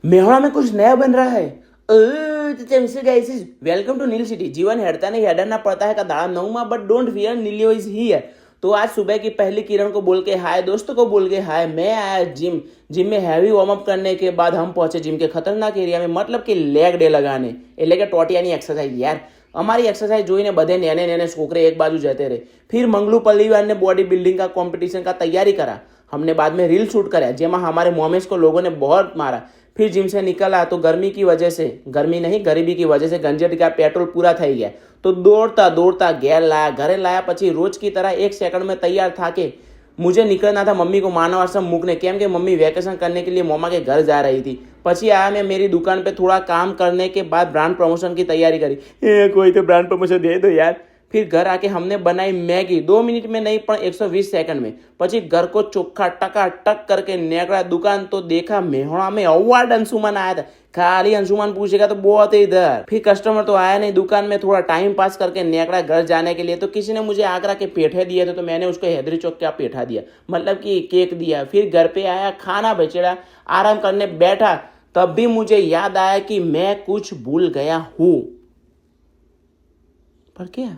मेहोणा में कुछ नया बन रहा है। Welcome to Neel city. जीवन हेडता नहीं हेडरना पड़ता है का दाड़ा नौमा but don't fear Neelio is here. तो आज सुबह की पहली किरण को बोल के हाय, दोस्तों को बोल के हाय। मैं आया जिम में हैवी वार्म अप करने के बाद हम पहुंचे जिम के खतरनाक एरिया में, मतलब कि लेग डे लगाने એટલે કે ટોટિયાની એક્સરસાઇઝ। યાર અમારી एक्सरसाइज જોઈને બધે નેને નેને છોકરે एक बाजू जते रहे। फिर मंगलू पल्लीवाल ने बॉडी बिल्डिंग का कंपटीशन का तैयारी करा। हमने बाद में रील शूट करा जेमा हमारे मोमेश को लोगों ने बहुत मारा। फिर जिम से निकला तो गर्मी की वजह से, गर्मी नहीं गरीबी की वजह से गंजेट का पेट्रोल पूरा થઈ ગયા। तो दौड़ता दौड़ता ઘેર लाया, घरे लाया પછી रोज की तरह 1 सेकंड में तैयार था के मुझे निकलना था मम्मी को मानव आश्रम मूकने, केम के मम्मी वैकेशन करने के लिए मोमा के घर जा रही थी। પછી आया मैं मेरी दुकान पे थोड़ा काम करने के बाद ब्रांड प्रमोशन की तैयारी करी। कोई तो ब्रांड प्रमोशन दे दो यार। फिर घर आके हमने बनाई मैगी 2 मिनट में नहीं पर 120 सेकंड में। પછી घर को चोखा टका करके निकला दुकान तो देखा मेहोणा में अवार्ड अंशुमान आया था। खाली अंशुमान पूछेगा तो बहुत है इधर। फिर कस्टमर तो आया नहीं दुकान में, थोड़ा टाइम पास करके निकला घर जाने के लिए। तो किसी ने मुझे आगरा के पेठे दिए थे तो मैंने उसको हैदरी चौक का पेठा दिया, मतलब कि केक दिया। फिर घर पे आया, खाना बेचड़ा, आराम करने बैठा, तब भी मुझे याद आया कि मैं कुछ भूल गया हूँ। पर क्या?